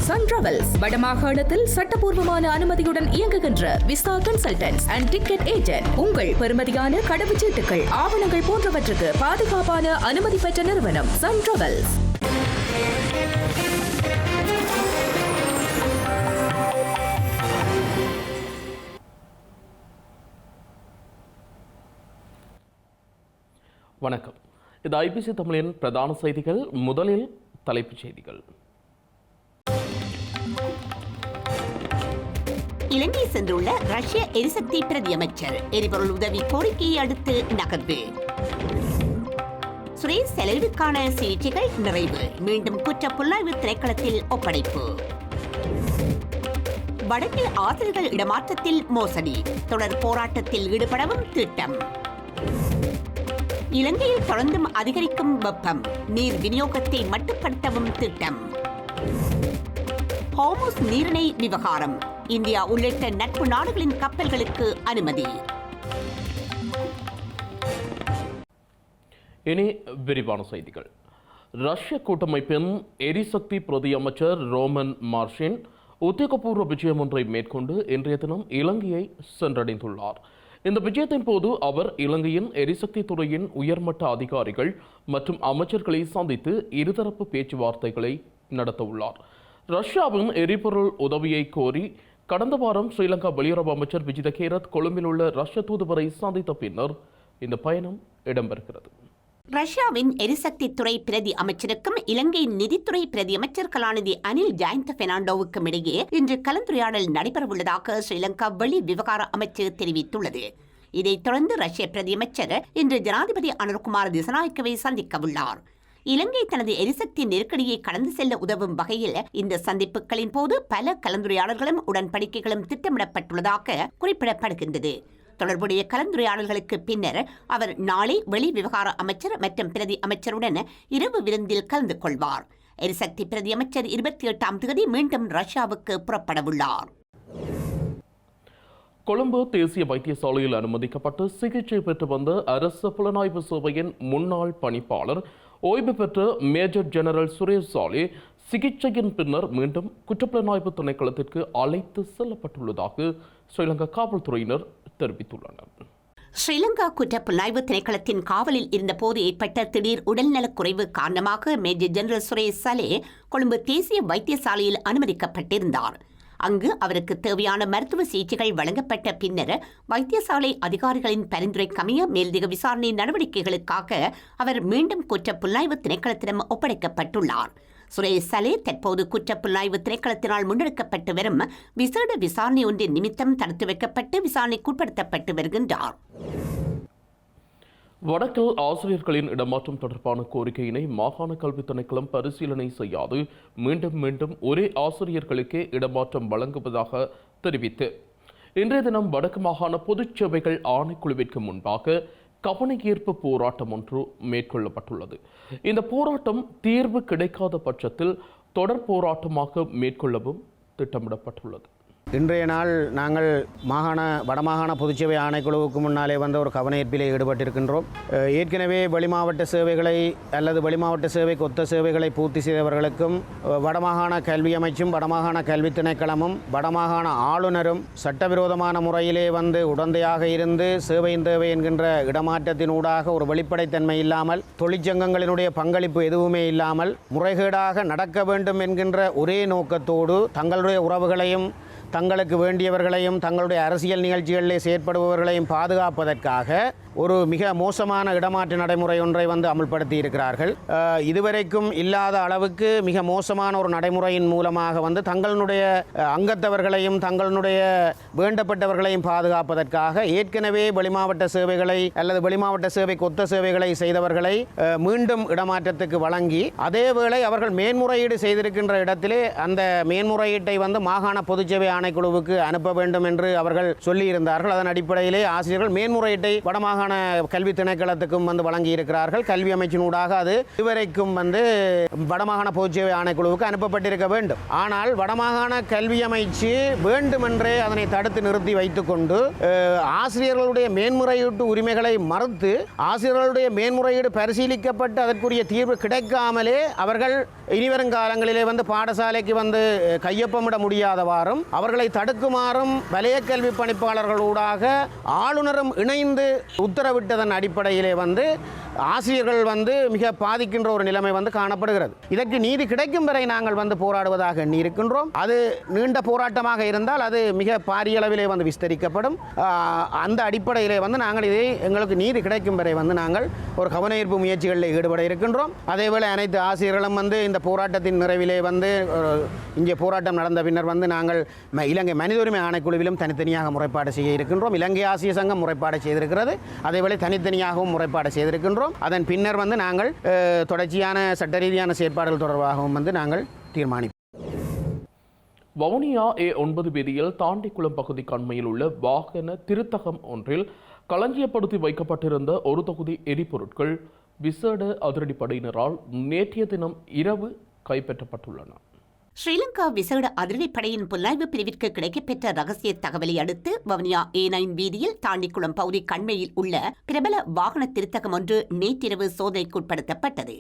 Sun travels வடமாகாணத்தில் சட்டபூர்வமான அனுமதியுடன் இயங்குகின்ற visa consultants and ticket agent. உங்கள் பெறுமதியான கடவுச்சீட்டுகள், ஆவணங்கள் போன்றவற்றுக்கு பாதுகாப்பான அனுமதி பெற்ற நிறுவனம் சன் டிராவல்ஸ். வணக்கம். இது ஐபிசி தமிழின் பிரதான செய்திகள். முதலில் தலைப்புச் செய்திகள். இலங்கை சென்றுள்ள ரஷ்ய எரிசக்தி பிரதி அமைச்சர் எரிபொருள் உதவி கோரிக்கையை அடுத்து நகர்வு. சுரேஷ் செலவிற்கான சிகிச்சைகள் நிறைவு. மீண்டும் குற்ற புலனாய்வு திணைக்களத்தில் ஒப்படைப்பு. வடக்கில் ஆசிரியர்கள் இடமாற்றத்தில் மோசடி. தொடர் போராட்டத்தில் ஈடுபடவும் திட்டம். இலங்கையில் தொடர்ந்தும் அதிகரிக்கும் வெப்பம். நீர் விநியோகத்தை மட்டுப்படுத்தவும் திட்டம். ஹோர்முஸ் நீரிணை விவகாரம். இந்தியா உள்ளிட்ட நட்பு நாடுகளின் கப்பல்களுக்கு அனுமதி. இனி விரிவான செய்திகள். ரஷ்ய கூட்டமைப்பின் எரிசக்தி பிரதி அமைச்சர் ரோமன் மார்ஷின் உத்தியோகபூர்வ விஜயம் ஒன்றை மேற்கொண்டு இன்றைய தினம் இலங்கையை சென்றடைந்துள்ளார். இந்த விஜயத்தின் போது அவர் இலங்கையின் எரிசக்தி துறையின் உயர்மட்ட அதிகாரிகள் மற்றும் அமைச்சர்களை சந்தித்து இருதரப்பு பேச்சுவார்த்தைகளை நடத்தவுள்ளார். ரஷ்யாவின் எரிபொருள் உதவியை கோரி கடந்த வாரம் ஸ்ரீலங்கா வெளியுறவு அமைச்சர் விஜித கேரத் கொழும்பில் உள்ள ரஷ்ய தூதுவரை சந்தித்த பின்னர் இந்த பயணம் இடம்பெறுகிறது. ரஷ்யாவின் எரிசக்தி துறை பிரதி அமைச்சருக்கும் இலங்கையின் நிதித்துறை பிரதி அமைச்சர் கலாநிதி அனில் ஜயந்த பெர்னாண்டோவுக்கும் இடையே இன்று கலந்துரையாடல் நடைபெறவுள்ளதாக ஸ்ரீலங்கா வெளி விவகார அமைச்சு தெரிவித்துள்ளது. இதைத் தொடர்ந்து ரஷ்ய பிரதி அமைச்சர் இன்று ஜனாதிபதி அனுர்குமார் திசநாயக்கவை சந்திக்கவுள்ளார். இலங்கை தனது எரிசக்தி நெருக்கடியை கடந்து செல்ல உதவும் வகையில் இந்த சந்திப்புகளின் போது பல கலந்துரையாடல்களும் உடன்படிக்கைகளும் திட்டமிடப்பட்டுள்ளதாக குறிப்பிடப்படுகின்றது. தொடர்புடைய கலந்துரையாடல்களுக்கு பின்னர் அவர் நாளை வெளி விவகார அமைச்சர் மற்றும் பிரதி அமைச்சருடன் இரவு விருந்தில் கலந்து கொள்வார். எரிசக்தி பிரதி அமைச்சர் 28ஆம் தேதி மீண்டும் ரஷ்யாவுக்கு புறப்படவுள்ளார். கொழும்பு தேசிய வைத்தியசாலையில் அனுமதிக்கப்பட்டு சிகிச்சை பெற்று வந்த அரசு புலனாய்வு சேவையின் முன்னாள் பணிப்பாளர் ஓய்வு பெற்ற மேஜர் ஜெனரல் சுரேஷ் சாலே சிகிச்சையின் பின்னர் மீண்டும் குற்றப்புலனாய்வு திணைக்களத்திற்கு அழைத்து செல்லப்பட்டுள்ளதாக ஸ்ரீலங்கா காவல்துறையினர் தெரிவித்துள்ளனர். ஸ்ரீலங்கா குற்றப்புலனாய்வு திணைக்களத்தின் காவலில் இருந்தபோது ஏற்பட்ட திடீர் உடல்நலக்குறைவு காரணமாக மேஜர் ஜெனரல் சுரேஷ் சலே கொழும்பு தேசிய வைத்தியசாலையில் அனுமதிக்கப்பட்டிருந்தார். அங்கு அவருக்கு தேவையான மருத்துவ சிகிச்சைகள் வழங்கப்பட்ட பின்னர் வைத்தியசாலை அதிகாரிகளின் பரிந்துரைக்கமைய மேலதிக விசாரணை நடவடிக்கைகளுக்காக அவர் மீண்டும் குற்றப்புலனாய்வு திணைக்களத்திடம் ஒப்படைக்கப்பட்டுள்ளார். சுரேஷ் சலே தற்போது குற்றப்புலனாய்வு திணைக்களத்தினால் முன்னெடுக்கப்பட்டு வரும் விசேட விசாரணை ஒன்றின் நிமித்தம் தடுத்து வைக்கப்பட்டு விசாரணைக்குட்படுத்தப்பட்டு வருகின்றார். வடக்கில் ஆசிரியர்களின் இடமாற்றம் தொடர்பான கோரிக்கையினை மாகாண கல்வி திணைக்களம் பரிசீலனை செய்யாது மீண்டும் ஒரே ஆசிரியர்களுக்கே இடமாற்றம் வழங்குவதாக தெரிவித்து இன்றைய தினம் வடக்கு மாகாண பொதுச் சேவைகள் ஆணைக்குழுவிற்கு முன்பாக கவனஈர்ப்பு போராட்டம் ஒன்று மேற்கொள்ளப்பட்டுள்ளது. இந்த போராட்டம் தீர்வு கிடைக்காத பட்சத்தில் தொடர் போராட்டமாக மேற்கொள்ளவும் திட்டமிடப்பட்டுள்ளது. இன்றைய நாள் நாங்கள் வடமாகாண பொதுச்சேவை ஆணைக்குழுவுக்கு முன்னாலே வந்த ஒரு கவனஈர்ப்பிலே ஈடுபட்டிருக்கின்றோம். ஏற்கனவே வெளிமாவட்ட சேவைகளை அல்லது வெளிமாவட்ட சேவைக்கு ஒத்த சேவைகளை பூர்த்தி செய்தவர்களுக்கும் வடமாகாண கல்வி அமைச்சும் வடமாகாண கல்வி திணைக்களமும் வடமாகாண ஆளுநரும் சட்டவிரோதமான முறையிலே வந்து உடந்தையாக இருந்து சேவையின் தேவை என்கின்ற இடமாற்றத்தினூடாக ஒரு வெளிப்படைத்தன்மை இல்லாமல் தொழிற்சங்கங்களினுடைய பங்களிப்பு எதுவுமே இல்லாமல் முறைகேடாக நடக்க வேண்டும் என்கின்ற ஒரே நோக்கத்தோடு தங்களுடைய உறவுகளையும் தங்களுக்கு வேண்டியவர்களையும் தங்களுடைய அரசியல் நிகழ்ச்சிகளிலே செயற்படுபவர்களையும் பாதுகாப்பதற்காக ஒரு மிக மோசமான இடமாற்று நடைமுறை ஒன்றை வந்து அமுல்படுத்தி இருக்கிறார்கள். இதுவரைக்கும் இல்லாத அளவுக்கு மிக மோசமான ஒரு நடைமுறையின் மூலமாக வந்து தங்களுடைய அங்கத்தவர்களையும் தங்களுடைய வேண்டப்பட்டவர்களையும் பாதுகாப்பதற்காக ஏற்கனவே வெளிமாவட்ட சேவைகளை அல்லது வெளிமாவட்ட சேவைக்கு ஒத்த சேவைகளை செய்தவர்களை மீண்டும் இடமாற்றத்துக்கு வழங்கி அதேவேளை அவர்கள் மேன்முறையீடு செய்திருக்கின்ற இடத்திலே அந்த மேன்முறையீட்டை வந்து மாகாண பொதுச்சேவை ஆணைக்குழுவுக்கு அனுப்ப வேண்டும் என்று அவர்கள் சொல்லியிருந்தார்கள். அதன் அடிப்படையிலே ஆசிரியர்கள் மேன்முறையீட்டை வடமாகாண வடமாகாண கல்வி திணைக்களத்துக்கும் வழங்கி இருக்கிறார்கள். கல்வி அமைச்சினூடாக அது இதுவரைக்கும் வடமாகாண பொதுச்சேவை ஆணைக்குழுவுக்கு அனுப்பப்பட்டிருக்க வேண்டும். ஆனால் வடமாகாண கல்வி அமைச்சு வேண்டுமென்றே அதனை தடுத்து நிறுத்தி வைத்துக்கொண்டு ஆசிரியர்களுடைய மேன்முறையீட்டு உரிமைகளை மறுத்து ஆசிரியர்களுடைய மேன்முறையீடு பரிசீலிக்கப்பட்டு அதற்குரிய தீர்வு கிடைக்காமலே அவர்கள் இனிவரும் காலங்களிலே பாடசாலைக்கு கையொப்பமிட முடியாதவாறும் அவர்களை தடுக்குமாறும் வலய கல்வி பணிப்பாளர்களூடாக ஆளுநரும் இணைந்து உத்தரவிட்டதன் அடிப்படையிலே ஆசிரியர்கள் மிக பாதிக்கின்ற ஒரு நிலைமை காணப்படுகிறது. இதற்கு நீதி கிடைக்கும் வரை நாங்கள் போராடுவதாக எண்ணி இருக்கின்றோம். அது நீண்ட போராட்டமாக இருந்தால் அது மிக பாரிய அளவிலே விஸ்தரிக்கப்படும். அந்த அடிப்படையிலே நாங்கள் இதை எங்களுக்கு நீதி கிடைக்கும் வரை நாங்கள் ஒரு கவனஈர்ப்பு முயற்சிகளில் ஈடுபட இருக்கின்றோம். அதேவேளை அனைத்து ஆசிரியர்களும் இந்த போராட்டத்தின் நிறைவிலே இங்கே போராட்டம் நடந்த பின்னர் நாங்கள் இலங்கை மனித உரிமை ஆணைக்குழுவிலும் தனித்தனியாக முறைப்பாடு செய்ய இருக்கின்றோம். இலங்கை ஆசிரியர் சங்கம் முறைப்பாடு செய்திருக்கிறது. அதேவேளை தனித்தனியாகவும் முறைப்பாடு செய்திருக்கின்றோம். அதன் பின்னர் நாங்கள் தொடர்ச்சியான சட்ட ரீதியான செயற்பாடுகள் தொடர்பாகவும் நாங்கள் தீர்மானிப்போம். வவுனியா A9 வீதியில் தாண்டிக்குளம் பகுதிக்கு அண்மையில் உள்ள வாகன திருத்தகம் ஒன்றில் களஞ்சியப்படுத்தி வைக்கப்பட்டிருந்த ஒரு தொகுதி எரிபொருட்கள் விசேட அதிரடிப்படையினரால் நேற்றைய தினம் இரவு கைப்பற்றப்பட்டுள்ளன. ஸ்ரீலங்கா விசேட அதிரடிப்படையின் புலனாய்வு பிரிவிற்கு கிடைக்கப்பெற்ற ரகசிய தகவலை அடுத்து வவுனியா A9 வீதியில் தாண்டிக்குளம் பகுதி கண்மையில் உள்ள பிரபல வாகன திருத்தகம் ஒன்று நேற்றிரவு சோதனைக்குட்படுத்தப்பட்டது.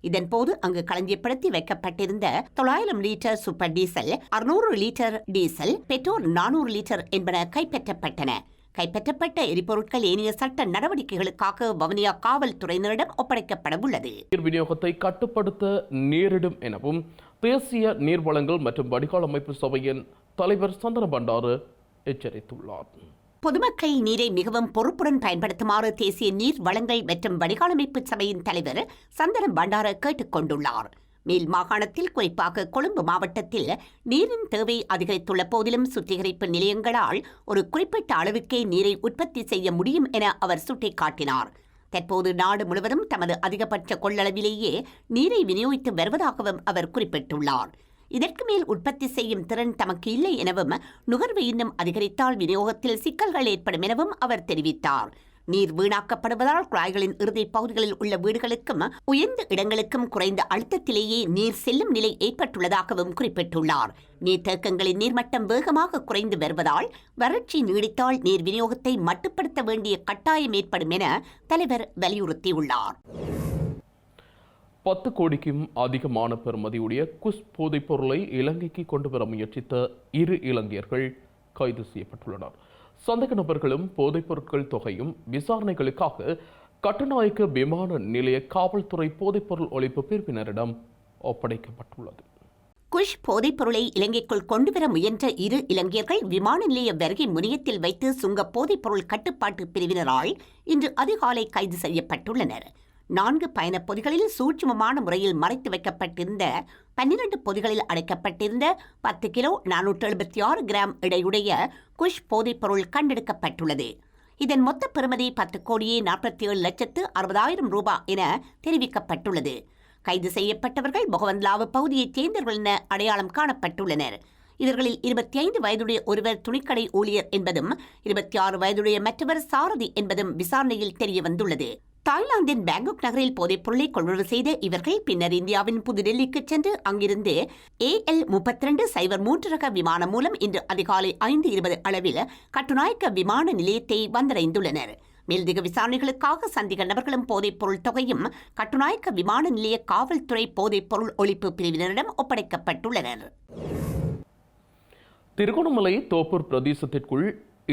இதன்போது அங்கு களஞ்சியப்படுத்தி வைக்கப்பட்டிருந்த 900 litre super diesel, 600 litre diesel, petrol 400 litre என்பன கைப்பற்றப்பட்டன. கைப்பற்றப்பட்ட எரிபொருட்கள் ஏனைய சட்ட நடவடிக்கைகளுக்காக வவுனியா காவல்துறையினரிடம் ஒப்படைக்கப்பட உள்ளது. நீர் விநியோகத்தை கட்டுப்படுத்த நேரிடும் எனவும் தேசிய நீர்வளங்கள் மற்றும் வடிகால் அமைப்பு சபையின் தலைவர் சந்தன பண்டாரு எச்சரித்துள்ளார். பொதுமக்கள் நீரை மிகவும் பொறுப்புடன் பயன்படுத்துமாறு தேசிய நீர் வளங்கள் மற்றும் வடிகால் அமைப்பு சபையின் தலைவர் சந்தன பண்டார கேட்டுக் கொண்டுள்ளார். மேல் மாகாணத்தில் குறிப்பாக கொழும்பு மாவட்டத்தில் நீரின் தேவை அதிகரித்துள்ள போதிலும் சுத்திகரிப்பு நிலையங்களால் ஒரு குறிப்பிட்ட அளவுக்கே நீரை உற்பத்தி செய்ய முடியும் என அவர் சுட்டிக்காட்டினார். தற்போது நாடு முழுவதும் தமது அதிகபட்ச கொள்ளளவிலேயே நீரை விநியோகித்து வருவதாகவும் அவர் குறிப்பிட்டுள்ளார். இதற்கு மேல் உற்பத்தி செய்யும் திறன் தமக்கு இல்லை எனவும் நுகர்வு இன்னும் அதிகரித்தால் விநியோகத்தில் சிக்கல்கள் ஏற்படும் எனவும் அவர் தெரிவித்தார். நீர் வீணாக்கப்படுவதால் குழாய்களின் இறுதி பகுதிகளில் உள்ள வீடுகளுக்கும் உயர்ந்த இடங்களுக்கும் குறைந்த அழுத்தத்திலேயே நீர் செல்லும் நிலை ஏற்பட்டுள்ளதாகவும் குறிப்பிட்டுள்ளார். நீர்த்தேக்கங்களின் நீர்மட்டம் வேகமாக குறைந்து வருவதால் வறட்சி நீடித்தால் நீர் விநியோகத்தை மட்டுப்படுத்த வேண்டிய கட்டாயம் ஏற்படும் என தலைவர் வலியுறுத்தியுள்ளார். 10 கோடிக்கும் அதிகமான பெறுமதியுடைய குஷ் போதைப் பொருளை இலங்கைக்கு கொண்டு வர முயற்சித்த 2 இலங்கையர்கள் கைது செய்யப்பட்டுள்ளனர். சந்தேக நபர்களும் போதைப் பொருட்கள் தொகையும் விசாரணைகளுக்காக கட்டுநாயக்க விமான நிலைய காவல்துறை போதைப்பொருள் ஒழிப்பு பிரிவினரிடம் ஒப்படைக்கப்பட்டுள்ளது. குஷ் போதைப் பொருளை இலங்கைக்குள் கொண்டுவர முயன்ற 2 இலங்கையர்கள் விமான நிலைய வருகை முனையத்தில் வைத்து சுங்க போதைப் பொருள் கட்டுப்பாட்டு பிரிவினரால் இன்று அதிகாலை கைது செய்யப்பட்டுள்ளனர். 4 பயணப் பொதிகளில் சூட்சுமமான முறையில் மறைத்து வைக்கப்பட்டிருந்த 12 பொதிகளில் அடைக்கப்பட்டிருந்த 10 கிலோ 476 கிராம் எடையுடைய குஷ் போதைப் பொருள் கண்டெடுக்கப்பட்டுள்ளது. இதன் மொத்த பெறுமதி 10 கோடியே 47,60,000 ரூபாய் என தெரிவிக்கப்பட்டுள்ளது. கைது செய்யப்பட்டவர்கள் பொகவந்த்லாவு பகுதியைச் சேர்ந்தவர்கள் என அடையாளம் காணப்பட்டுள்ளனர். இவர்களில் 25 வயதுடைய ஒருவர் துணிக்கடை ஊழியர் என்பதும் 26 வயதுடைய மற்றவர் சாரதி என்பதும் விசாரணையில் தெரியவந்துள்ளது. தாய்லாந்தின் பேங்காக் நகரில் போதைப் பொருளை கொள்வனவு செய்த இவர்கள் பின்னர் இந்தியாவின் புதுடெல்லிக்கு சென்று அங்கிருந்து AL3203 ரக விமானம் மூலம் இன்று அதிகாலை 5:20 அளவில் கட்டுநாயக்க விமான நிலையத்தை வந்தடைந்துள்ளனர். மேலதிக விசாரணைகளுக்காக சந்தேக நபர்களும் போதைப் பொருள் தொகையும் கட்டுநாயக்க விமான நிலைய காவல்துறை போதைப் பொருள் ஒழிப்பு பிரிவினரிடம் ஒப்படைக்கப்பட்டுள்ளனர். திருகோணமலை தோப்பூர் பிரதேசத்திற்குள்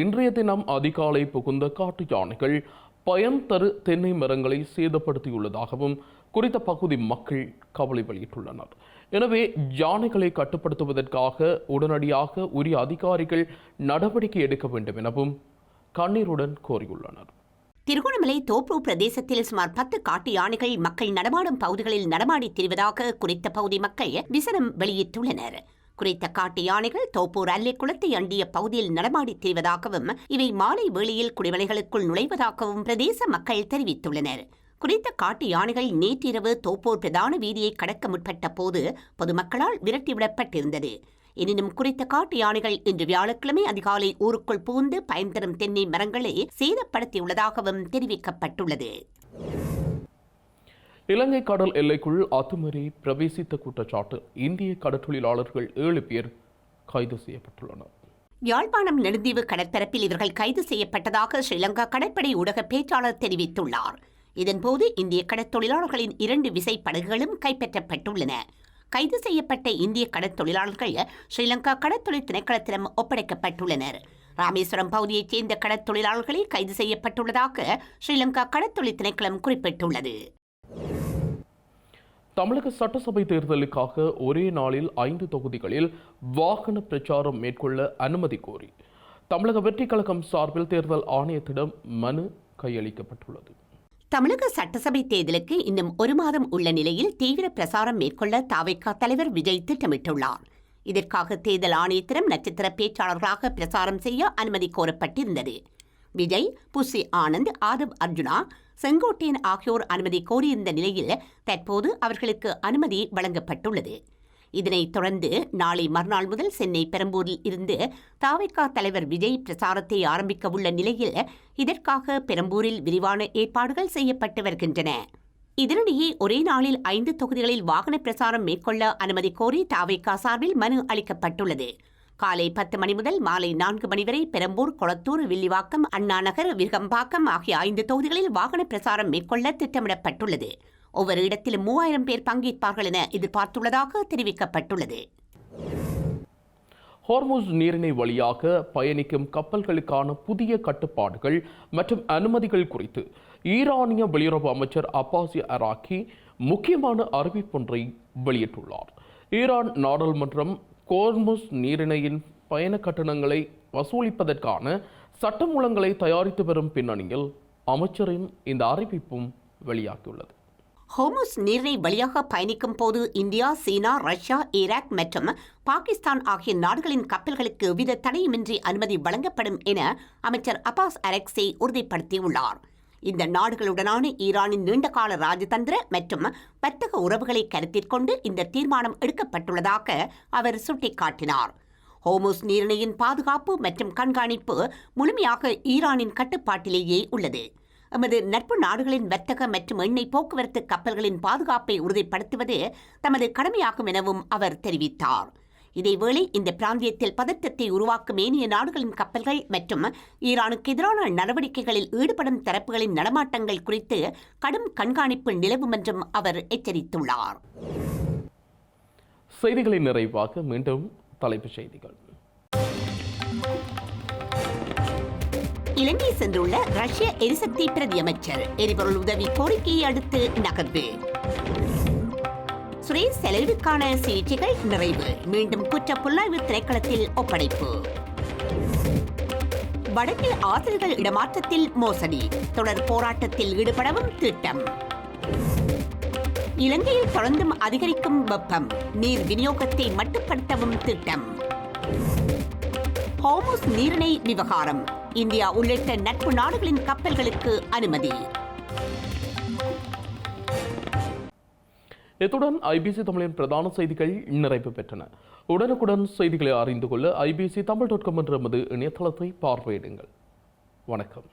இன்றைய தினம் அதிகாலை புகுந்த காட்டு யானைகள் பயன் தரு தென்னை மரங்களை சேதப்படுத்தியுள்ளதாகவும் குறித்த பகுதி மக்கள் கவலை வெளியிட்டுள்ளனர். எனவே யானைகளை கட்டுப்படுத்துவதற்காக உடனடியாக உரிய அதிகாரிகள் நடவடிக்கை எடுக்க வேண்டும் எனவும் கண்ணீருடன் கோரியுள்ளனர். திருகோணமலை தோப்பூர் பிரதேசத்தில் சுமார் 10 காட்டு யானைகள் மக்கள் நடமாடும் பகுதிகளில் நடமாடித் திரிவதாக குறித்த பகுதி மக்கள் விசனம் வெளியிட்டுள்ளனர். குறித்த காட்டு யானைகள் தோப்பூர் அல்லை குளத்தை அண்டிய பகுதியில் நடமாடித் திரிவதாகவும் இவை மாலை வேளையில் குடிமனைகளுக்குள் நுழைவதாகவும் பிரதேச மக்கள் தெரிவித்துள்ளனர். குறித்த காட்டு யானைகள் நேற்றிரவு தோப்பூர் பிரதான வீதியை கடக்க முற்பட்ட போது பொதுமக்களால் விரட்டிவிடப்பட்டிருந்தது. எனினும் குறித்த காட்டு யானைகள் இன்று வியாழக்கிழமை அதிகாலை ஊருக்குள் புகுந்து பயன் தரும் தென்னை மரங்களை சேதப்படுத்தியுள்ளதாகவும் தெரிவிக்கப்பட்டுள்ளது. இலங்கை கடல் எல்லைக்குள் அத்துமீறி பிரவேசித்த குற்றச்சாட்டு இந்திய கடற்றொழிலாளர்கள் 7 பேர் கைது செய்யப்பட்டுள்ளனர். யாழ்ப்பாணம் நெடுந்தீவு கடற்பரப்பில் இவர்கள் கைது செய்யப்பட்டதாக ஸ்ரீலங்கா கடற்படை ஊடக பேச்சாளர் தெரிவித்துள்ளார். இதன்போது இந்திய கடற்தொழிலாளர்களின் 2 விசைப்படகுகளும் கைப்பற்றப்பட்டுள்ளன. கைது செய்யப்பட்ட இந்திய கடற்தொழிலாளர்கள் ஸ்ரீலங்கா கடற்தொழில் திணைக்களத்திடம் ஒப்படைக்கப்பட்டுள்ளனர். ராமேஸ்வரம் பகுதியைச் சேர்ந்த கடற்தொழிலாளர்களே கைது செய்யப்பட்டுள்ளதாக ஸ்ரீலங்கா கடற்தொழில் திணைக்களம் குறிப்பிட்டுள்ளது. தமிழக சட்டசபை தேர்தலுக்காக ஒரே நாளில் 5 தொகுதிகளில் வாகன பிரச்சாரம் மேற்கொள்ள அனுமதி கோரி தமிழக வெற்றிக் கழகம் சார்பில் தேர்தல் ஆணையத்திடம் மனு கையளிக்கப்பட்டுள்ளது. தமிழக சட்டசபை தேர்தலுக்கு இன்னும் 1 மாதம் உள்ள நிலையில் தீவிர பிரசாரம் மேற்கொள்ள தாவைக்கா தலைவர் விஜய் திட்டமிட்டுள்ளார். இதற்காக தேர்தல் ஆணையத்திடம் நட்சத்திர பேச்சாளர்களாக பிரசாரம் செய்ய அனுமதி கோரப்பட்டிருந்தது. விஜய், புசி ஆனந்த், ஆதவ் அர்ஜுனா, செங்கோட்டையன் ஆகியோர் அனுமதி கோரியிருந்த நிலையில் தற்போது அவர்களுக்கு அனுமதி வழங்கப்பட்டுள்ளது. இதனைத் தொடர்ந்து நாளை மறுநாள் முதல் சென்னை பெரம்பூரில் இருந்து தாவைக்கா தலைவர் விஜய் பிரசாரத்தை ஆரம்பிக்க உள்ள நிலையில் இதற்காக பெரம்பூரில் விரிவான ஏற்பாடுகள் செய்யப்பட்டு வருகின்றன. இதனிடையே ஒரே நாளில் 5 தொகுதிகளில் வாகன பிரசாரம் மேற்கொள்ள அனுமதி கோரி தாவைக்கா சார்பில் மனு அளிக்கப்பட்டுள்ளது. காலை 10 மணி முதல் மாலை 4 மணி வரை பெரம்பூர், கொளத்தூர், வில்லிவாக்கம், அண்ணாநகர், விருகம்பாக்கம் ஆகிய 5 தொகுதிகளில் வாகன பிரசாரம் மேற்கொள்ள திட்டமிடப்பட்டுள்ளது. ஒவ்வொரு இடத்திலும் 3000 பேர் பங்கேற்பார்கள் என எதிர்பார்த்துள்ளதாக தெரிவிக்கப்பட்டுள்ளது. ஹோர்முஸ் நீரிணை வழியாக பயணிக்கும் கப்பல்களுக்கான புதிய கட்டுப்பாடுகள் மற்றும் அனுமதிகள் குறித்து ஈரானிய வெளியுறவு அமைச்சர் அப்பாஸ் அராக்கி முக்கியமான அறிவிப்பொன்றை வெளியிட்டுள்ளார். ஈரான் நாடாளுமன்றம் ஹோர்முஸ் நீரிணையின் பயண கட்டணங்களை வசூலிப்பதற்கான சட்டமூலங்களை தயாரித்து வரும் பின்னணியில் அமைச்சரின் இந்த அறிவிப்பும் வெளியாகியுள்ளது. ஹோர்முஸ் நீரிணை வழியாக பயணிக்கும் போது இந்தியா, சீனா, ரஷ்யா, ஈராக் மற்றும் பாகிஸ்தான் ஆகிய நாடுகளின் கப்பல்களுக்கு எவ்வித தடையுமின்றி அனுமதி வழங்கப்படும் என அமைச்சர் அப்பாஸ் அரக்சி உறுதிப்படுத்தியுள்ளார். இந்த நாடுகளுடனான ஈரானின் நீண்டகால ராஜதந்திர மற்றும் வர்த்தக உறவுகளை கருத்தில் கொண்டு இந்த தீர்மானம் எடுக்கப்பட்டுள்ளதாக அவர் சுட்டிக்காட்டினார். ஹோர்முஸ் நீரிணையின் பாதுகாப்பு மற்றும் கண்காணிப்பு முழுமையாக ஈரானின் கட்டுப்பாட்டிலேயே உள்ளது. எமது நட்பு நாடுகளின் வர்த்தக மற்றும் எண்ணெய் போக்குவரத்து கப்பல்களின் பாதுகாப்பை உறுதிப்படுத்துவது தமது கடமையாகும் எனவும் அவர் தெரிவித்தார். இதேவேளை இந்த பிராந்தியத்தில் பதற்றத்தை உருவாக்கும் ஏனைய நாடுகளின் கப்பல்கள் மற்றும் ஈரானுக்கு எதிரான நடவடிக்கைகளில் ஈடுபடும் தரப்புகளின் நடமாட்டங்கள் குறித்து கடும் கண்காணிப்பு நிலவும் என்றும் அவர் எச்சரித்துள்ளார். செய்திகளின் நிறைவாக மீண்டும் தலைப்புச் செய்திகள். இலங்கை சென்றுள்ள ரஷ்ய எரிசக்தி பிரதி அமைச்சர் எரிபொருள் உதவி கோரிக்கையை அடுத்து நகர்வு. சுரேஷ் செலவிற்கான சிகிச்சைகள் நிறைவு. மீண்டும் குற்ற புலனாய்வு திணைக்களத்தில் ஒப்படைப்பு. வடக்கில் ஆசிரியர்கள் இடமாற்றத்தில் மோசடி. தொடர் போராட்டத்தில் ஈடுபடவும் திட்டம். இலங்கையில் தொடர்ந்தும் அதிகரிக்கும் வெப்பம். நீர் விநியோகத்தை மட்டுப்படுத்தவும் திட்டம். ஹோர்முஸ் நீரிணை விவகாரம். இந்தியா உள்ளிட்ட நட்பு நாடுகளின் கப்பல்களுக்கு அனுமதி. இத்துடன் ஐபிசி தமிழின் பிரதான செய்திகள் நிறைவு பெற்றன. உடனுக்குடன் செய்திகளை அறிந்து கொள்ள IBCTamil.com என்ற நமது இணையதளத்தை பார்வையிடுங்கள். வணக்கம்.